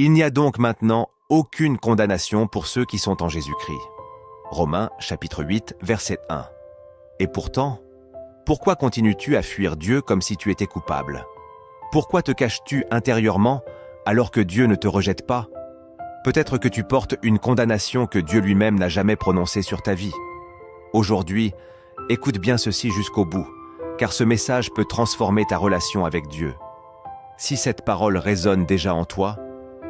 Il n'y a donc maintenant aucune condamnation pour ceux qui sont en Jésus-Christ. Romains chapitre 8, verset 1. Et pourtant, pourquoi continues-tu à fuir Dieu comme si tu étais coupable? Pourquoi te caches-tu intérieurement alors que Dieu ne te rejette pas? Peut-être que tu portes une condamnation que Dieu lui-même n'a jamais prononcée sur ta vie. Aujourd'hui, écoute bien ceci jusqu'au bout, car ce message peut transformer ta relation avec Dieu. Si cette parole résonne déjà en toi,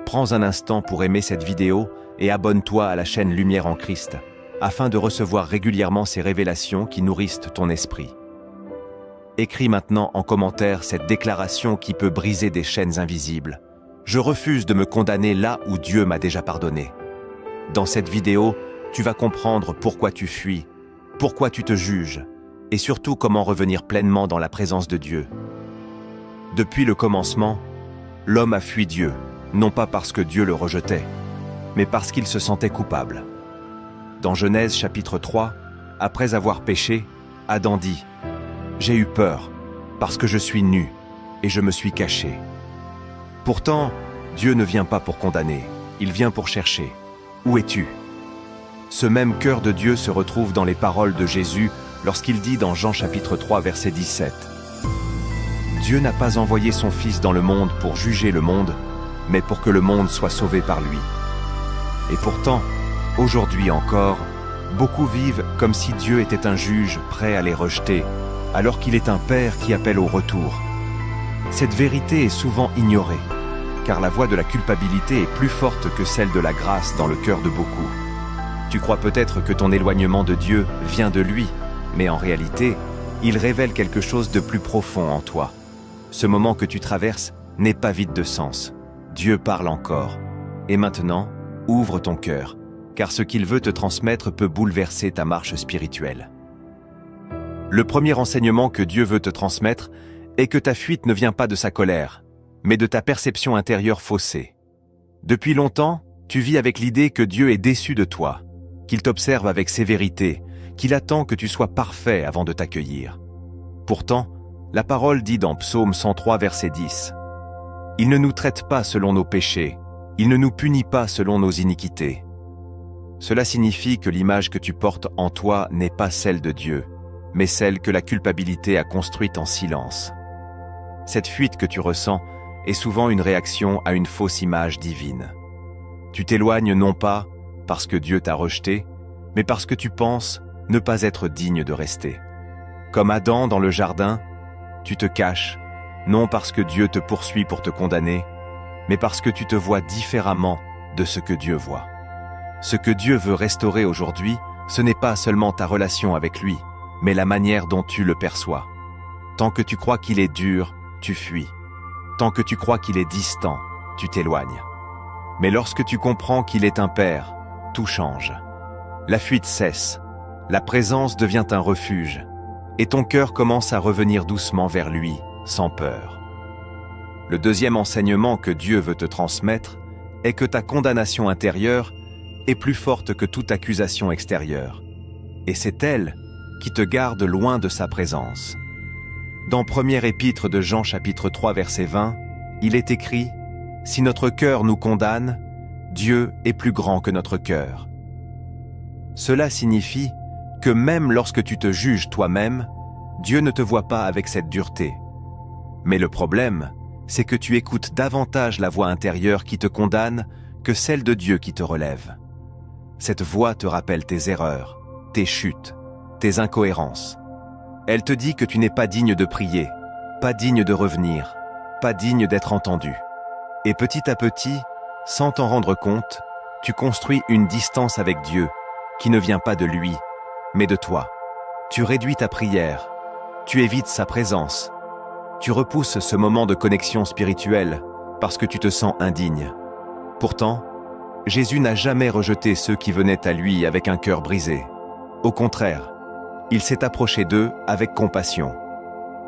prends un instant pour aimer cette vidéo et abonne-toi à la chaîne Lumière en Christ, afin de recevoir régulièrement ces révélations qui nourrissent ton esprit. Écris maintenant en commentaire cette déclaration qui peut briser des chaînes invisibles. Je refuse de me condamner là où Dieu m'a déjà pardonné. Dans cette vidéo, tu vas comprendre pourquoi tu fuis, pourquoi tu te juges, et surtout comment revenir pleinement dans la présence de Dieu. Depuis le commencement, l'homme a fui Dieu, non pas parce que Dieu le rejetait, mais parce qu'il se sentait coupable. Dans Genèse chapitre 3, après avoir péché, Adam dit « J'ai eu peur, parce que je suis nu, et je me suis caché. » Pourtant, Dieu ne vient pas pour condamner, il vient pour chercher. Où es-tu? Ce même cœur de Dieu se retrouve dans les paroles de Jésus lorsqu'il dit dans Jean chapitre 3 verset 17 « Dieu n'a pas envoyé son Fils dans le monde pour juger le monde, mais pour que le monde soit sauvé par lui. » Et pourtant, aujourd'hui encore, beaucoup vivent comme si Dieu était un juge prêt à les rejeter, alors qu'il est un Père qui appelle au retour. Cette vérité est souvent ignorée, car la voix de la culpabilité est plus forte que celle de la grâce dans le cœur de beaucoup. Tu crois peut-être que ton éloignement de Dieu vient de lui, mais en réalité, il révèle quelque chose de plus profond en toi. Ce moment que tu traverses n'est pas vide de sens. Dieu parle encore. Et maintenant, ouvre ton cœur, car ce qu'il veut te transmettre peut bouleverser ta marche spirituelle. Le premier enseignement que Dieu veut te transmettre est que ta fuite ne vient pas de sa colère, mais de ta perception intérieure faussée. Depuis longtemps, tu vis avec l'idée que Dieu est déçu de toi, qu'il t'observe avec sévérité, qu'il attend que tu sois parfait avant de t'accueillir. Pourtant, la parole dit dans Psaume 103, verset 10 « Il ne nous traite pas selon nos péchés, il ne nous punit pas selon nos iniquités. » Cela signifie que l'image que tu portes en toi n'est pas celle de Dieu, mais celle que la culpabilité a construite en silence. Cette fuite que tu ressens est souvent une réaction à une fausse image divine. Tu t'éloignes non pas parce que Dieu t'a rejeté, mais parce que tu penses ne pas être digne de rester. Comme Adam dans le jardin, tu te caches, non parce que Dieu te poursuit pour te condamner, mais parce que tu te vois différemment de ce que Dieu voit. Ce que Dieu veut restaurer aujourd'hui, ce n'est pas seulement ta relation avec lui, mais la manière dont tu le perçois. Tant que tu crois qu'il est dur, tu fuis. Tant que tu crois qu'il est distant, tu t'éloignes. Mais lorsque tu comprends qu'il est un Père, tout change. La fuite cesse, la présence devient un refuge, et ton cœur commence à revenir doucement vers lui, sans peur. Le deuxième enseignement que Dieu veut te transmettre est que ta condamnation intérieure est plus forte que toute accusation extérieure, et c'est elle qui te garde loin de sa présence. Dans Première Épître de Jean chapitre 3 verset 20, il est écrit « Si notre cœur nous condamne, Dieu est plus grand que notre cœur. » Cela signifie que même lorsque tu te juges toi-même, Dieu ne te voit pas avec cette dureté. Mais le problème, c'est que tu écoutes davantage la voix intérieure qui te condamne que celle de Dieu qui te relève. Cette voix te rappelle tes erreurs, tes chutes, tes incohérences. Elle te dit que tu n'es pas digne de prier, pas digne de revenir, pas digne d'être entendu. Et petit à petit, sans t'en rendre compte, tu construis une distance avec Dieu qui ne vient pas de lui, mais de toi. Tu réduis ta prière, tu évites sa présence, tu repousses ce moment de connexion spirituelle parce que tu te sens indigne. Pourtant, Jésus n'a jamais rejeté ceux qui venaient à lui avec un cœur brisé. Au contraire, il s'est approché d'eux avec compassion.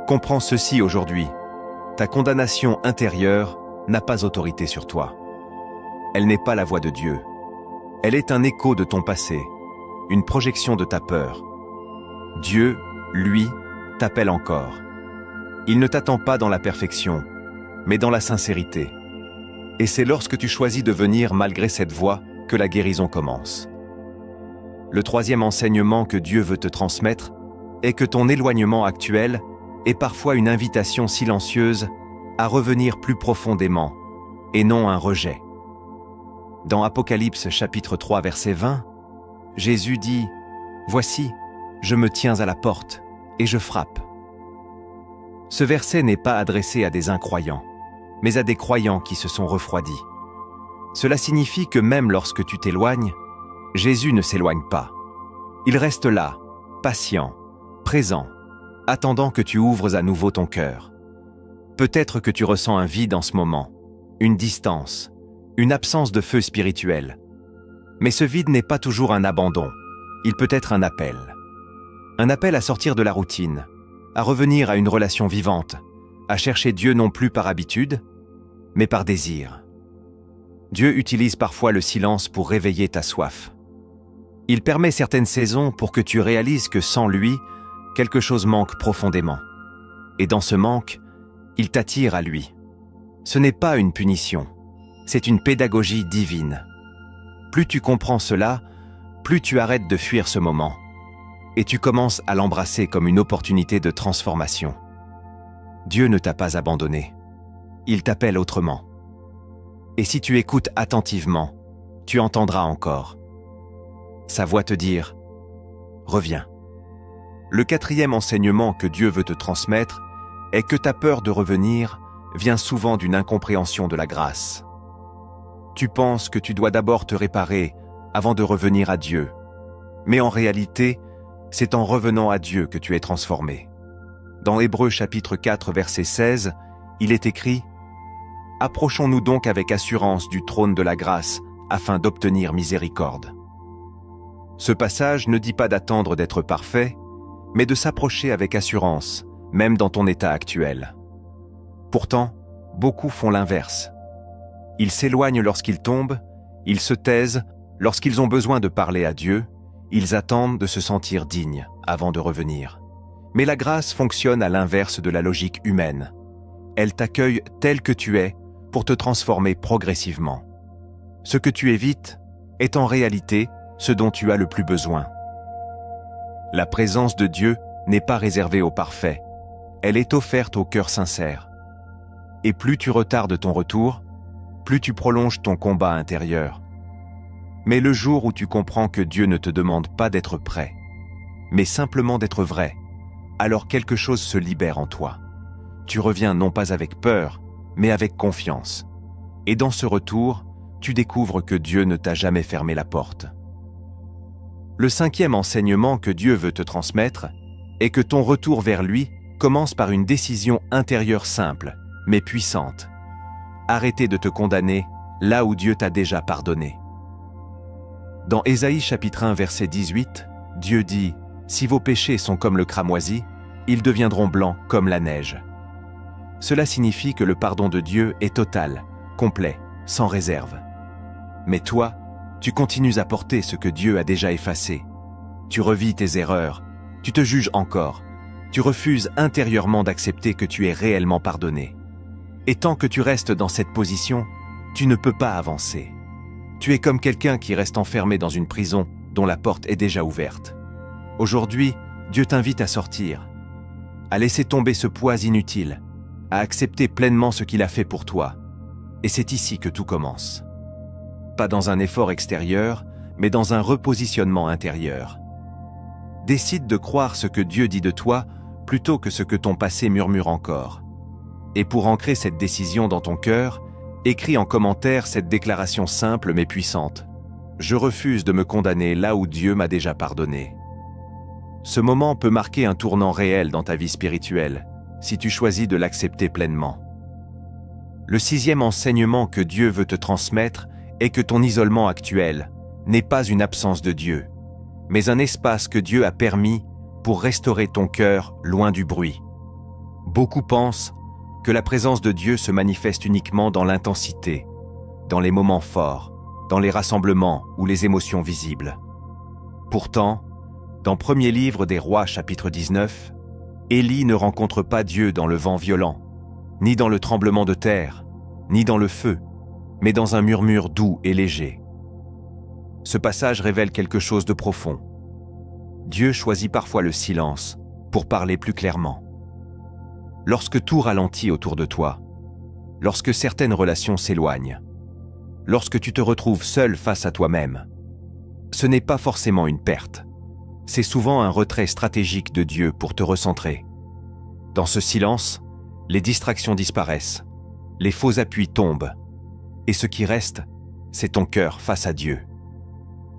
Comprends ceci aujourd'hui. Ta condamnation intérieure n'a pas autorité sur toi. Elle n'est pas la voix de Dieu. Elle est un écho de ton passé, une projection de ta peur. Dieu, lui, t'appelle encore. Il ne t'attend pas dans la perfection, mais dans la sincérité. Et c'est lorsque tu choisis de venir malgré cette voie que la guérison commence. Le troisième enseignement que Dieu veut te transmettre est que ton éloignement actuel est parfois une invitation silencieuse à revenir plus profondément et non un rejet. Dans Apocalypse chapitre 3 verset 20, Jésus dit « Voici, je me tiens à la porte et je frappe ». Ce verset n'est pas adressé à des incroyants, mais à des croyants qui se sont refroidis. Cela signifie que même lorsque tu t'éloignes, Jésus ne s'éloigne pas. Il reste là, patient, présent, attendant que tu ouvres à nouveau ton cœur. Peut-être que tu ressens un vide en ce moment, une distance, une absence de feu spirituel. Mais ce vide n'est pas toujours un abandon, il peut être un appel. Un appel à sortir de la routine, à revenir à une relation vivante, à chercher Dieu non plus par habitude, mais par désir. Dieu utilise parfois le silence pour réveiller ta soif. Il permet certaines saisons pour que tu réalises que sans lui, quelque chose manque profondément. Et dans ce manque, il t'attire à lui. Ce n'est pas une punition, c'est une pédagogie divine. Plus tu comprends cela, plus tu arrêtes de fuir ce moment. Et tu commences à l'embrasser comme une opportunité de transformation. Dieu ne t'a pas abandonné. Il t'appelle autrement. Et si tu écoutes attentivement, tu entendras encore sa voix te dire « Reviens ». Le quatrième enseignement que Dieu veut te transmettre est que ta peur de revenir vient souvent d'une incompréhension de la grâce. Tu penses que tu dois d'abord te réparer avant de revenir à Dieu. Mais en réalité, c'est en revenant à Dieu que tu es transformé. Dans Hébreux chapitre 4 verset 16, il est écrit « Approchons-nous donc avec assurance du trône de la grâce afin d'obtenir miséricorde ». Ce passage ne dit pas d'attendre d'être parfait, mais de s'approcher avec assurance, même dans ton état actuel. Pourtant, beaucoup font l'inverse. Ils s'éloignent lorsqu'ils tombent, ils se taisent lorsqu'ils ont besoin de parler à Dieu, ils attendent de se sentir dignes avant de revenir. Mais la grâce fonctionne à l'inverse de la logique humaine. Elle t'accueille tel que tu es pour te transformer progressivement. Ce que tu évites est en réalité ce dont tu as le plus besoin. La présence de Dieu n'est pas réservée aux parfaits, elle est offerte aux cœurs sincères. Et plus tu retardes ton retour, plus tu prolonges ton combat intérieur. Mais le jour où tu comprends que Dieu ne te demande pas d'être prêt, mais simplement d'être vrai, alors quelque chose se libère en toi. Tu reviens non pas avec peur, mais avec confiance. Et dans ce retour, tu découvres que Dieu ne t'a jamais fermé la porte. Le cinquième enseignement que Dieu veut te transmettre est que ton retour vers lui commence par une décision intérieure simple, mais puissante. Arrêter de te condamner là où Dieu t'a déjà pardonné. Dans Ésaïe chapitre 1 verset 18, Dieu dit « Si vos péchés sont comme le cramoisi, ils deviendront blancs comme la neige. » Cela signifie que le pardon de Dieu est total, complet, sans réserve. Mais toi, tu continues à porter ce que Dieu a déjà effacé. Tu revis tes erreurs, tu te juges encore, tu refuses intérieurement d'accepter que tu es réellement pardonné. Et tant que tu restes dans cette position, tu ne peux pas avancer. Tu es comme quelqu'un qui reste enfermé dans une prison dont la porte est déjà ouverte. Aujourd'hui, Dieu t'invite à sortir, à laisser tomber ce poids inutile, à accepter pleinement ce qu'il a fait pour toi. Et c'est ici que tout commence. Pas dans un effort extérieur, mais dans un repositionnement intérieur. Décide de croire ce que Dieu dit de toi plutôt que ce que ton passé murmure encore. Et pour ancrer cette décision dans ton cœur, écris en commentaire cette déclaration simple mais puissante. Je refuse de me condamner là où Dieu m'a déjà pardonné. Ce moment peut marquer un tournant réel dans ta vie spirituelle, si tu choisis de l'accepter pleinement. Le sixième enseignement que Dieu veut te transmettre est que ton isolement actuel n'est pas une absence de Dieu, mais un espace que Dieu a permis pour restaurer ton cœur loin du bruit. Beaucoup pensent que la présence de Dieu se manifeste uniquement dans l'intensité, dans les moments forts, dans les rassemblements ou les émotions visibles. Pourtant, dans Premier livre des Rois chapitre 19, Élie ne rencontre pas Dieu dans le vent violent, ni dans le tremblement de terre, ni dans le feu, mais dans un murmure doux et léger. Ce passage révèle quelque chose de profond. Dieu choisit parfois le silence pour parler plus clairement. Lorsque tout ralentit autour de toi, lorsque certaines relations s'éloignent, lorsque tu te retrouves seul face à toi-même, ce n'est pas forcément une perte. C'est souvent un retrait stratégique de Dieu pour te recentrer. Dans ce silence, les distractions disparaissent, les faux appuis tombent, et ce qui reste, c'est ton cœur face à Dieu.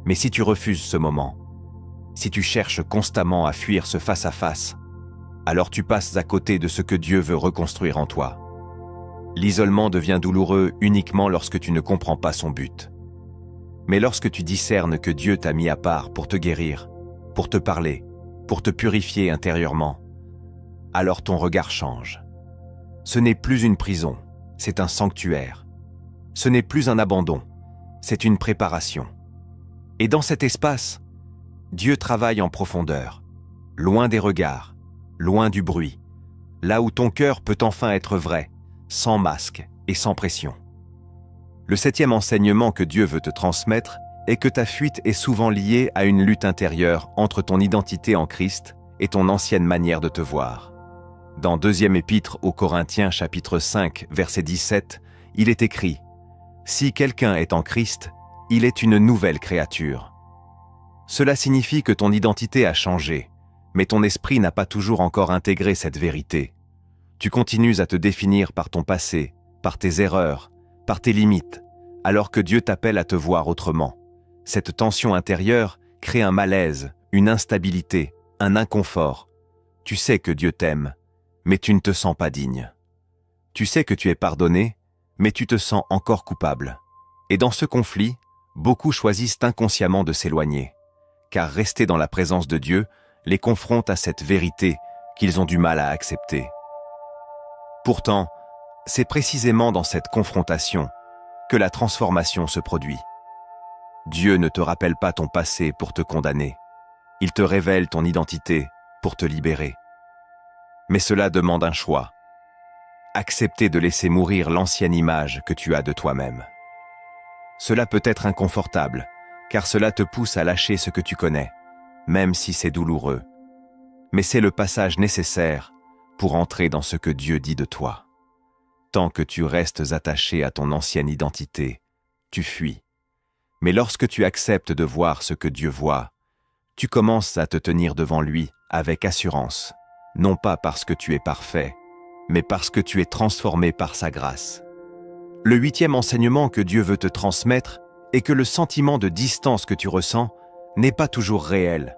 Mais si tu refuses ce moment, si tu cherches constamment à fuir ce face-à-face, alors tu passes à côté de ce que Dieu veut reconstruire en toi. L'isolement devient douloureux uniquement lorsque tu ne comprends pas son but. Mais lorsque tu discernes que Dieu t'a mis à part pour te guérir, pour te parler, pour te purifier intérieurement, alors ton regard change. Ce n'est plus une prison, c'est un sanctuaire. Ce n'est plus un abandon, c'est une préparation. Et dans cet espace, Dieu travaille en profondeur, loin des regards, loin du bruit, là où ton cœur peut enfin être vrai, sans masque et sans pression. Le 7e enseignement que Dieu veut te transmettre est que ta fuite est souvent liée à une lutte intérieure entre ton identité en Christ et ton ancienne manière de te voir. Dans 2e épître aux Corinthiens chapitre 5 verset 17, il est écrit « Si quelqu'un est en Christ, il est une nouvelle créature. » Cela signifie que ton identité a changé, mais ton esprit n'a pas toujours encore intégré cette vérité. Tu continues à te définir par ton passé, par tes erreurs, par tes limites, alors que Dieu t'appelle à te voir autrement. Cette tension intérieure crée un malaise, une instabilité, un inconfort. Tu sais que Dieu t'aime, mais tu ne te sens pas digne. Tu sais que tu es pardonné, mais tu te sens encore coupable. Et dans ce conflit, beaucoup choisissent inconsciemment de s'éloigner, car rester dans la présence de Dieu les confronte à cette vérité qu'ils ont du mal à accepter. Pourtant, c'est précisément dans cette confrontation que la transformation se produit. Dieu ne te rappelle pas ton passé pour te condamner. Il te révèle ton identité pour te libérer. Mais cela demande un choix. Accepter de laisser mourir l'ancienne image que tu as de toi-même. Cela peut être inconfortable, car cela te pousse à lâcher ce que tu connais, même si c'est douloureux. Mais c'est le passage nécessaire pour entrer dans ce que Dieu dit de toi. Tant que tu restes attaché à ton ancienne identité, tu fuis. Mais lorsque tu acceptes de voir ce que Dieu voit, tu commences à te tenir devant lui avec assurance, non pas parce que tu es parfait, mais parce que tu es transformé par sa grâce. Le 8e enseignement que Dieu veut te transmettre est que le sentiment de distance que tu ressens n'est pas toujours réel,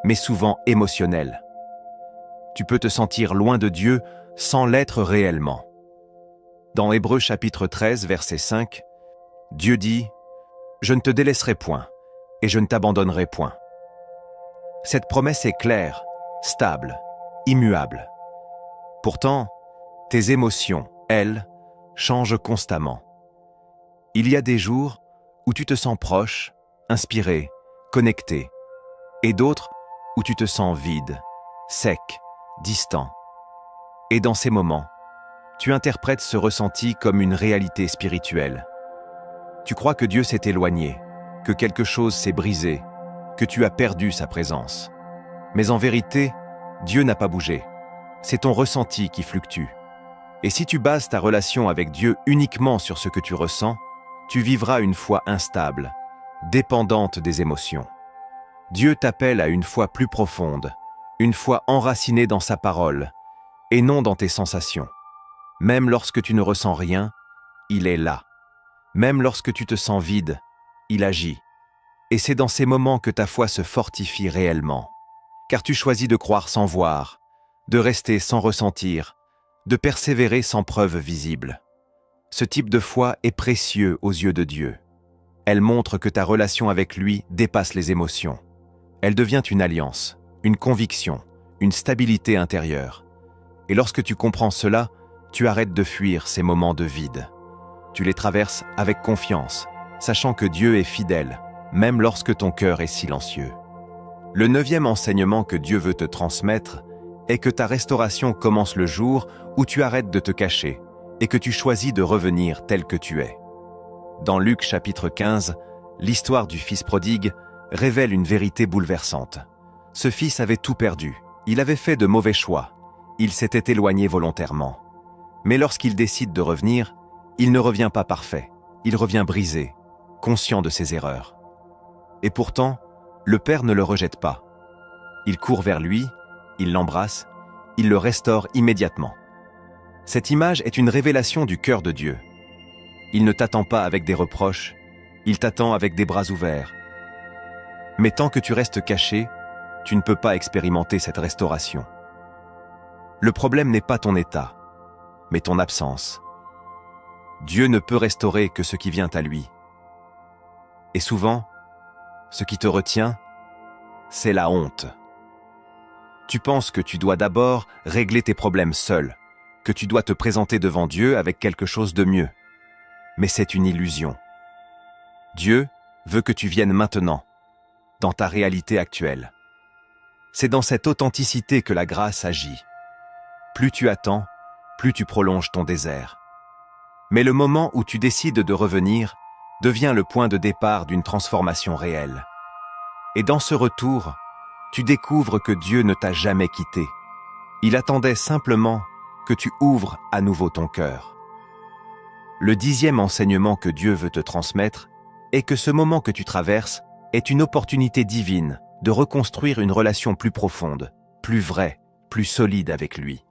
mais souvent émotionnel. Tu peux te sentir loin de Dieu sans l'être réellement. Dans Hébreux chapitre 13, verset 5, Dieu dit « Je ne te délaisserai point, et je ne t'abandonnerai point. » Cette promesse est claire, stable, immuable. Pourtant, tes émotions, elles, changent constamment. Il y a des jours où tu te sens proche, inspiré, connecté, et d'autres où tu te sens vide, sec, distant. Et dans ces moments, tu interprètes ce ressenti comme une réalité spirituelle. Tu crois que Dieu s'est éloigné, que quelque chose s'est brisé, que tu as perdu sa présence. Mais en vérité, Dieu n'a pas bougé. C'est ton ressenti qui fluctue. Et si tu bases ta relation avec Dieu uniquement sur ce que tu ressens, tu vivras une foi instable, dépendante des émotions. Dieu t'appelle à une foi plus profonde, une foi enracinée dans sa parole, et non dans tes sensations. Même lorsque tu ne ressens rien, il est là. Même lorsque tu te sens vide, il agit. Et c'est dans ces moments que ta foi se fortifie réellement. Car tu choisis de croire sans voir, de rester sans ressentir, de persévérer sans preuve visible. Ce type de foi est précieux aux yeux de Dieu. Elle montre que ta relation avec lui dépasse les émotions. Elle devient une alliance, une conviction, une stabilité intérieure. Et lorsque tu comprends cela, tu arrêtes de fuir ces moments de vide. Tu les traverses avec confiance, sachant que Dieu est fidèle, même lorsque ton cœur est silencieux. Le 9e enseignement que Dieu veut te transmettre est que ta restauration commence le jour où tu arrêtes de te cacher et que tu choisis de revenir tel que tu es. Dans Luc chapitre 15, l'histoire du fils prodigue révèle une vérité bouleversante. Ce fils avait tout perdu. Il avait fait de mauvais choix. Il s'était éloigné volontairement. Mais lorsqu'il décide de revenir, il ne revient pas parfait. Il revient brisé, conscient de ses erreurs. Et pourtant, le père ne le rejette pas. Il court vers lui, il l'embrasse, il le restaure immédiatement. Cette image est une révélation du cœur de Dieu. Il ne t'attend pas avec des reproches, il t'attend avec des bras ouverts. Mais tant que tu restes caché, tu ne peux pas expérimenter cette restauration. Le problème n'est pas ton état, mais ton absence. Dieu ne peut restaurer que ce qui vient à lui. Et souvent, ce qui te retient, c'est la honte. Tu penses que tu dois d'abord régler tes problèmes seul, que tu dois te présenter devant Dieu avec quelque chose de mieux. Mais c'est une illusion. Dieu veut que tu viennes maintenant, dans ta réalité actuelle. C'est dans cette authenticité que la grâce agit. Plus tu attends, plus tu prolonges ton désert. Mais le moment où tu décides de revenir devient le point de départ d'une transformation réelle. Et dans ce retour, tu découvres que Dieu ne t'a jamais quitté. Il attendait simplement que tu ouvres à nouveau ton cœur. Le 10e enseignement que Dieu veut te transmettre est que ce moment que tu traverses est une opportunité divine de reconstruire une relation plus profonde, plus vraie, plus solide avec lui.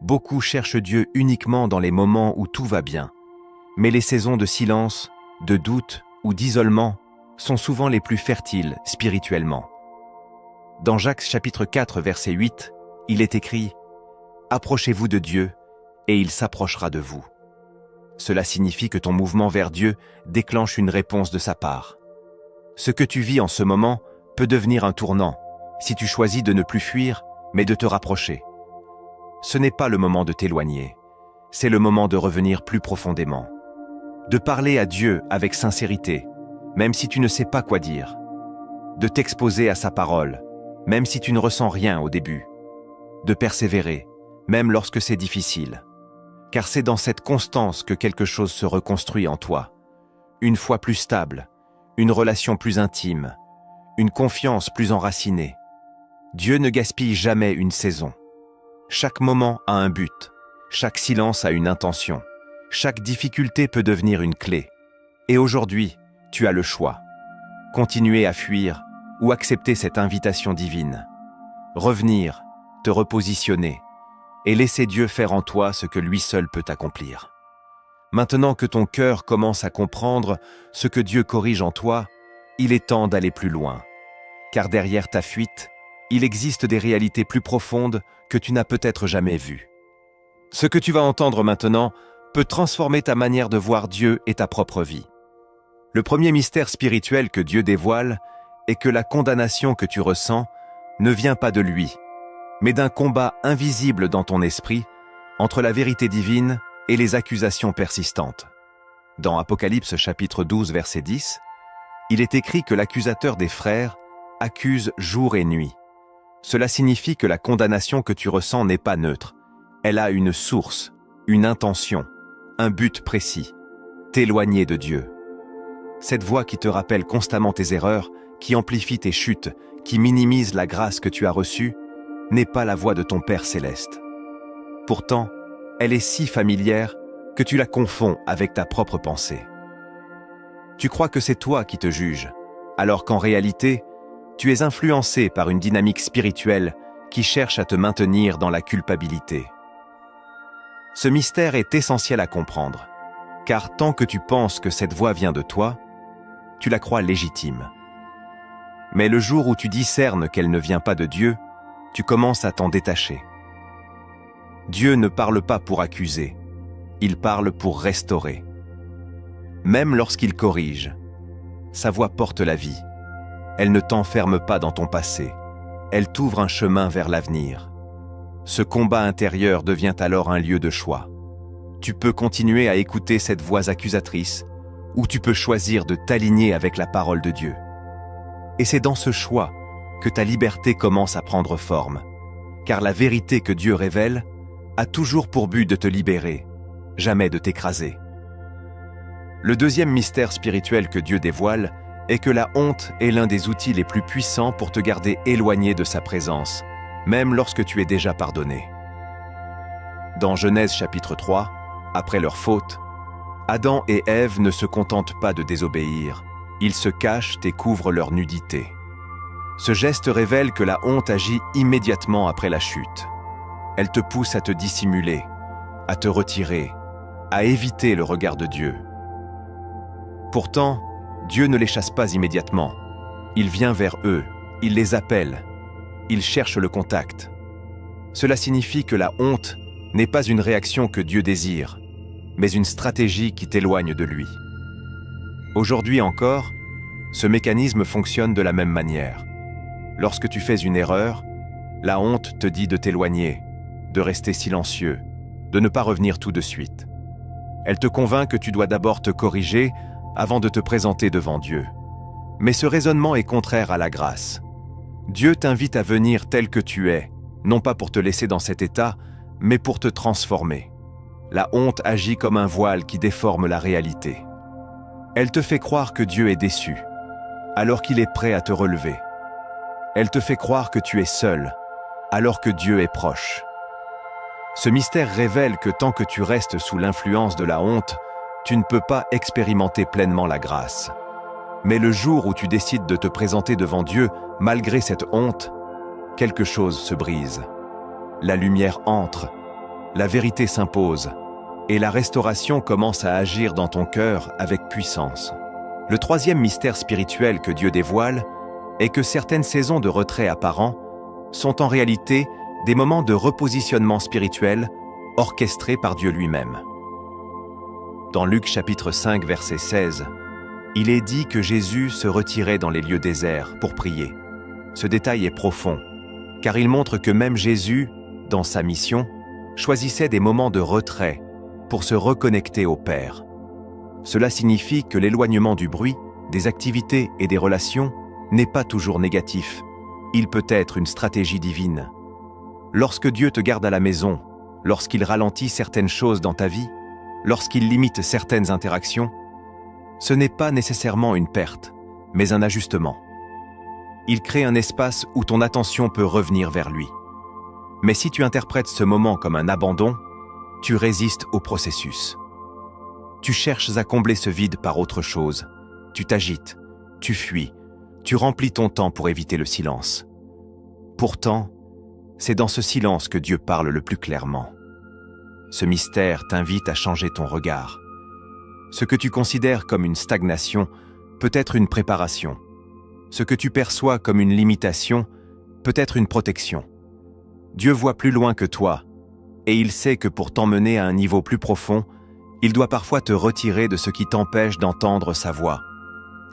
Beaucoup cherchent Dieu uniquement dans les moments où tout va bien, mais les saisons de silence, de doute ou d'isolement sont souvent les plus fertiles spirituellement. Dans Jacques chapitre 4 verset 8, il est écrit « Approchez-vous de Dieu, et il s'approchera de vous ». Cela signifie que ton mouvement vers Dieu déclenche une réponse de sa part. Ce que tu vis en ce moment peut devenir un tournant, si tu choisis de ne plus fuir, mais de te rapprocher. Ce n'est pas le moment de t'éloigner, c'est le moment de revenir plus profondément. De parler à Dieu avec sincérité, même si tu ne sais pas quoi dire. De t'exposer à sa parole, même si tu ne ressens rien au début. De persévérer, même lorsque c'est difficile. Car c'est dans cette constance que quelque chose se reconstruit en toi. Une foi plus stable, une relation plus intime, une confiance plus enracinée. Dieu ne gaspille jamais une saison. Chaque moment a un but, chaque silence a une intention, chaque difficulté peut devenir une clé. Et aujourd'hui, tu as le choix. Continuer à fuir ou accepter cette invitation divine. Revenir, te repositionner et laisser Dieu faire en toi ce que lui seul peut accomplir. Maintenant que ton cœur commence à comprendre ce que Dieu corrige en toi, il est temps d'aller plus loin. Car derrière ta fuite, il existe des réalités plus profondes que tu n'as peut-être jamais vues. Ce que tu vas entendre maintenant peut transformer ta manière de voir Dieu et ta propre vie. Le premier mystère spirituel que Dieu dévoile est que la condamnation que tu ressens ne vient pas de lui, mais d'un combat invisible dans ton esprit entre la vérité divine et les accusations persistantes. Dans Apocalypse chapitre 12 verset 10, il est écrit que l'accusateur des frères accuse jour et nuit. Cela signifie que la condamnation que tu ressens n'est pas neutre. Elle a une source, une intention, un but précis, t'éloigner de Dieu. Cette voix qui te rappelle constamment tes erreurs, qui amplifie tes chutes, qui minimise la grâce que tu as reçue, n'est pas la voix de ton Père céleste. Pourtant, elle est si familière que tu la confonds avec ta propre pensée. Tu crois que c'est toi qui te juges, alors qu'en réalité, tu es influencé par une dynamique spirituelle qui cherche à te maintenir dans la culpabilité. Ce mystère est essentiel à comprendre, car tant que tu penses que cette voix vient de toi, tu la crois légitime. Mais le jour où tu discernes qu'elle ne vient pas de Dieu, tu commences à t'en détacher. Dieu ne parle pas pour accuser, il parle pour restaurer. Même lorsqu'il corrige, sa voix porte la vie. Elle ne t'enferme pas dans ton passé, elle t'ouvre un chemin vers l'avenir. Ce combat intérieur devient alors un lieu de choix. Tu peux continuer à écouter cette voix accusatrice, ou tu peux choisir de t'aligner avec la parole de Dieu. Et c'est dans ce choix que ta liberté commence à prendre forme, car la vérité que Dieu révèle a toujours pour but de te libérer, jamais de t'écraser. Le deuxième mystère spirituel que Dieu dévoile est que la honte est l'un des outils les plus puissants pour te garder éloigné de sa présence, même lorsque tu es déjà pardonné. Dans Genèse chapitre 3, après leur faute, Adam et Ève ne se contentent pas de désobéir, ils se cachent et couvrent leur nudité. Ce geste révèle que la honte agit immédiatement après la chute. Elle te pousse à te dissimuler, à te retirer, à éviter le regard de Dieu. Pourtant, Dieu ne les chasse pas immédiatement. Il vient vers eux, il les appelle, il cherche le contact. Cela signifie que la honte n'est pas une réaction que Dieu désire, mais une stratégie qui t'éloigne de lui. Aujourd'hui encore, ce mécanisme fonctionne de la même manière. Lorsque tu fais une erreur, la honte te dit de t'éloigner, de rester silencieux, de ne pas revenir tout de suite. Elle te convainc que tu dois d'abord te corriger avant de te présenter devant Dieu. Mais ce raisonnement est contraire à la grâce. Dieu t'invite à venir tel que tu es, non pas pour te laisser dans cet état, mais pour te transformer. La honte agit comme un voile qui déforme la réalité. Elle te fait croire que Dieu est déçu, alors qu'il est prêt à te relever. Elle te fait croire que tu es seul, alors que Dieu est proche. Ce mystère révèle que tant que tu restes sous l'influence de la honte, tu ne peux pas expérimenter pleinement la grâce. Mais le jour où tu décides de te présenter devant Dieu, malgré cette honte, quelque chose se brise. La lumière entre, la vérité s'impose, et la restauration commence à agir dans ton cœur avec puissance. Le troisième mystère spirituel que Dieu dévoile est que certaines saisons de retrait apparent sont en réalité des moments de repositionnement spirituel orchestrés par Dieu lui-même. Dans Luc chapitre 5, verset 16, il est dit que Jésus se retirait dans les lieux déserts pour prier. Ce détail est profond, car il montre que même Jésus, dans sa mission, choisissait des moments de retrait pour se reconnecter au Père. Cela signifie que l'éloignement du bruit, des activités et des relations n'est pas toujours négatif. Il peut être une stratégie divine. Lorsque Dieu te garde à la maison, lorsqu'il ralentit certaines choses dans ta vie, lorsqu'il limite certaines interactions, ce n'est pas nécessairement une perte, mais un ajustement. Il crée un espace où ton attention peut revenir vers lui. Mais si tu interprètes ce moment comme un abandon, tu résistes au processus. Tu cherches à combler ce vide par autre chose. Tu t'agites, tu fuis, tu remplis ton temps pour éviter le silence. Pourtant, c'est dans ce silence que Dieu parle le plus clairement. Ce mystère t'invite à changer ton regard. Ce que tu considères comme une stagnation peut être une préparation. Ce que tu perçois comme une limitation peut être une protection. Dieu voit plus loin que toi, et il sait que pour t'emmener à un niveau plus profond, il doit parfois te retirer de ce qui t'empêche d'entendre sa voix.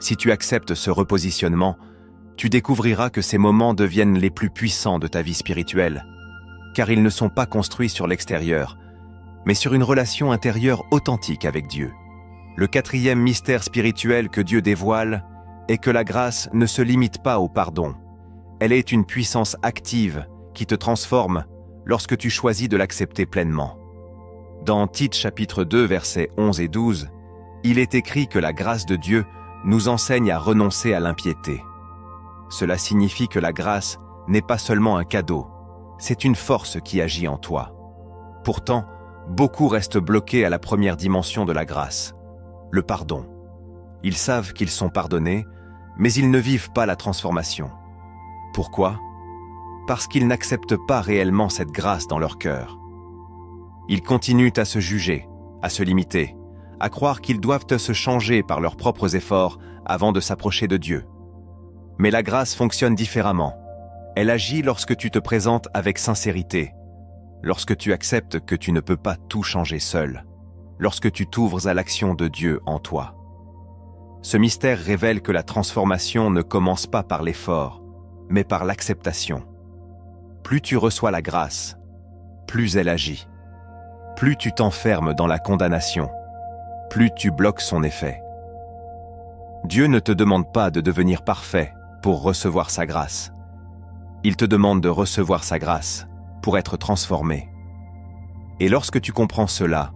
Si tu acceptes ce repositionnement, tu découvriras que ces moments deviennent les plus puissants de ta vie spirituelle, car ils ne sont pas construits sur l'extérieur, mais sur une relation intérieure authentique avec Dieu. Le quatrième mystère spirituel que Dieu dévoile est que la grâce ne se limite pas au pardon. Elle est une puissance active qui te transforme lorsque tu choisis de l'accepter pleinement. Dans Tite chapitre 2, versets 11 et 12, il est écrit que la grâce de Dieu nous enseigne à renoncer à l'impiété. Cela signifie que la grâce n'est pas seulement un cadeau, c'est une force qui agit en toi. Pourtant, beaucoup restent bloqués à la première dimension de la grâce, le pardon. Ils savent qu'ils sont pardonnés, mais ils ne vivent pas la transformation. Pourquoi ? Parce qu'ils n'acceptent pas réellement cette grâce dans leur cœur. Ils continuent à se juger, à se limiter, à croire qu'ils doivent se changer par leurs propres efforts avant de s'approcher de Dieu. Mais la grâce fonctionne différemment. Elle agit lorsque tu te présentes avec sincérité, lorsque tu acceptes que tu ne peux pas tout changer seul, lorsque tu t'ouvres à l'action de Dieu en toi. Ce mystère révèle que la transformation ne commence pas par l'effort, mais par l'acceptation. Plus tu reçois la grâce, plus elle agit. Plus tu t'enfermes dans la condamnation, plus tu bloques son effet. Dieu ne te demande pas de devenir parfait pour recevoir sa grâce. Il te demande de recevoir sa grâce pour être transformé. Et lorsque tu comprends cela,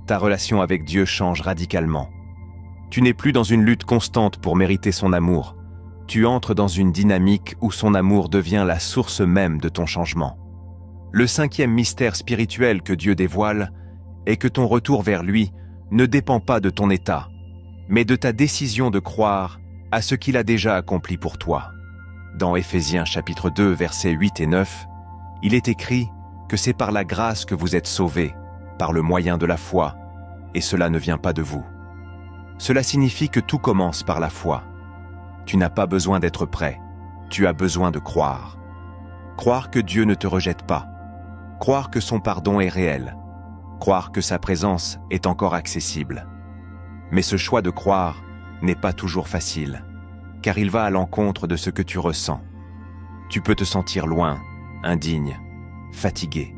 ta relation avec Dieu change radicalement. Tu n'es plus dans une lutte constante pour mériter son amour. Tu entres dans une dynamique où son amour devient la source même de ton changement. Le cinquième mystère spirituel que Dieu dévoile est que ton retour vers lui ne dépend pas de ton état, mais de ta décision de croire à ce qu'il a déjà accompli pour toi. Dans Éphésiens chapitre 2, versets 8 et 9, il est écrit que c'est par la grâce que vous êtes sauvés, par le moyen de la foi, et cela ne vient pas de vous. Cela signifie que tout commence par la foi. Tu n'as pas besoin d'être prêt, tu as besoin de croire. Croire que Dieu ne te rejette pas, croire que son pardon est réel, croire que sa présence est encore accessible. Mais ce choix de croire n'est pas toujours facile, car il va à l'encontre de ce que tu ressens. Tu peux te sentir loin, indigne, fatigué.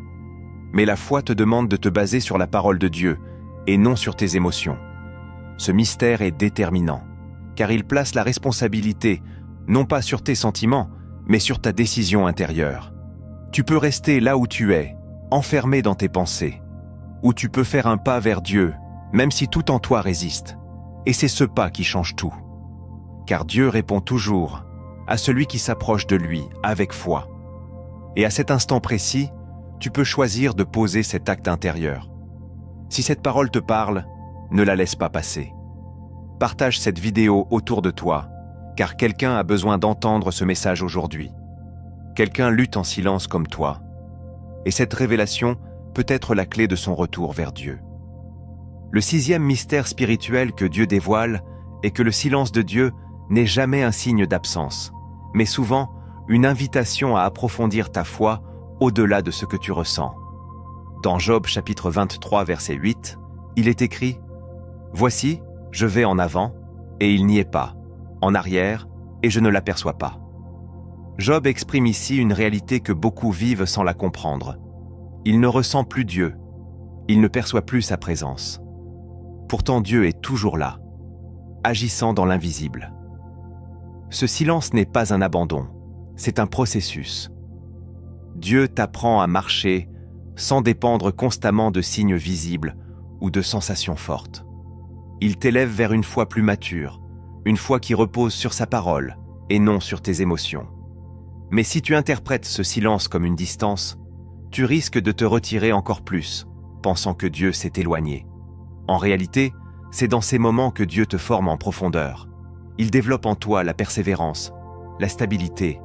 Mais la foi te demande de te baser sur la parole de Dieu et non sur tes émotions. Ce mystère est déterminant, car il place la responsabilité non pas sur tes sentiments, mais sur ta décision intérieure. Tu peux rester là où tu es, enfermé dans tes pensées, ou tu peux faire un pas vers Dieu, même si tout en toi résiste. Et c'est ce pas qui change tout. Car Dieu répond toujours à celui qui s'approche de lui avec foi. Et à cet instant précis, tu peux choisir de poser cet acte intérieur. Si cette parole te parle, ne la laisse pas passer. Partage cette vidéo autour de toi, car quelqu'un a besoin d'entendre ce message aujourd'hui. Quelqu'un lutte en silence comme toi, et cette révélation peut être la clé de son retour vers Dieu. Le sixième mystère spirituel que Dieu dévoile est que le silence de Dieu n'est jamais un signe d'absence, mais souvent une invitation à approfondir ta foi au-delà de ce que tu ressens. Dans Job chapitre 23 verset 8, il est écrit « Voici, je vais en avant, et il n'y est pas, en arrière, et je ne l'aperçois pas. » Job exprime ici une réalité que beaucoup vivent sans la comprendre. Il ne ressent plus Dieu, il ne perçoit plus sa présence. Pourtant Dieu est toujours là, agissant dans l'invisible. Ce silence n'est pas un abandon, c'est un processus. Dieu t'apprend à marcher sans dépendre constamment de signes visibles ou de sensations fortes. Il t'élève vers une foi plus mature, une foi qui repose sur sa parole et non sur tes émotions. Mais si tu interprètes ce silence comme une distance, tu risques de te retirer encore plus, pensant que Dieu s'est éloigné. En réalité, c'est dans ces moments que Dieu te forme en profondeur. Il développe en toi la persévérance, la stabilité,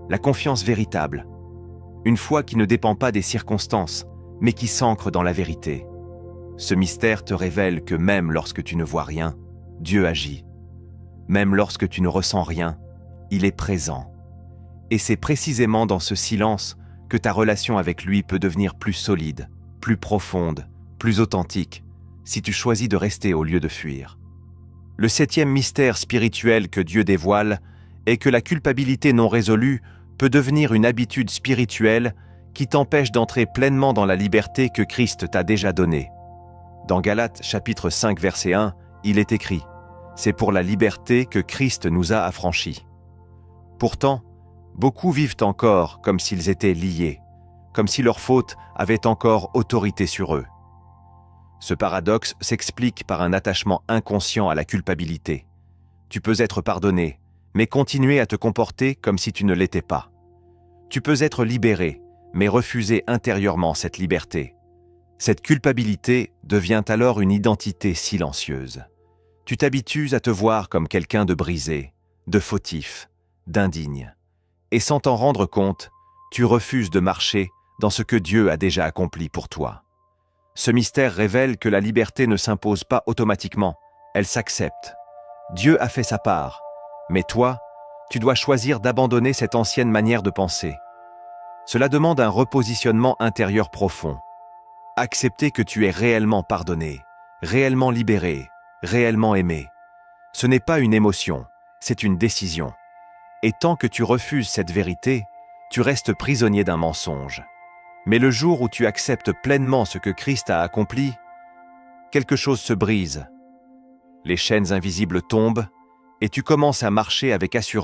la confiance véritable. Une foi qui ne dépend pas des circonstances, mais qui s'ancre dans la vérité. Ce mystère te révèle que même lorsque tu ne vois rien, Dieu agit. Même lorsque tu ne ressens rien, il est présent. Et c'est précisément dans ce silence que ta relation avec lui peut devenir plus solide, plus profonde, plus authentique, si tu choisis de rester au lieu de fuir. Le septième mystère spirituel que Dieu dévoile est que la culpabilité non résolue peut devenir une habitude spirituelle qui t'empêche d'entrer pleinement dans la liberté que Christ t'a déjà donnée. Dans Galates chapitre 5 verset 1, il est écrit « C'est pour la liberté que Christ nous a affranchis ». Pourtant, beaucoup vivent encore comme s'ils étaient liés, comme si leur faute avait encore autorité sur eux. Ce paradoxe s'explique par un attachement inconscient à la culpabilité. Tu peux être pardonné, mais continuer à te comporter comme si tu ne l'étais pas. Tu peux être libéré, mais refuser intérieurement cette liberté. Cette culpabilité devient alors une identité silencieuse. Tu t'habitues à te voir comme quelqu'un de brisé, de fautif, d'indigne. Et sans t'en rendre compte, tu refuses de marcher dans ce que Dieu a déjà accompli pour toi. Ce mystère révèle que la liberté ne s'impose pas automatiquement, elle s'accepte. Dieu a fait sa part, mais toi, tu dois choisir d'abandonner cette ancienne manière de penser. Cela demande un repositionnement intérieur profond. Accepter que tu es réellement pardonné, réellement libéré, réellement aimé. Ce n'est pas une émotion, c'est une décision. Et tant que tu refuses cette vérité, tu restes prisonnier d'un mensonge. Mais le jour où tu acceptes pleinement ce que Christ a accompli, quelque chose se brise. Les chaînes invisibles tombent et tu commences à marcher avec assurance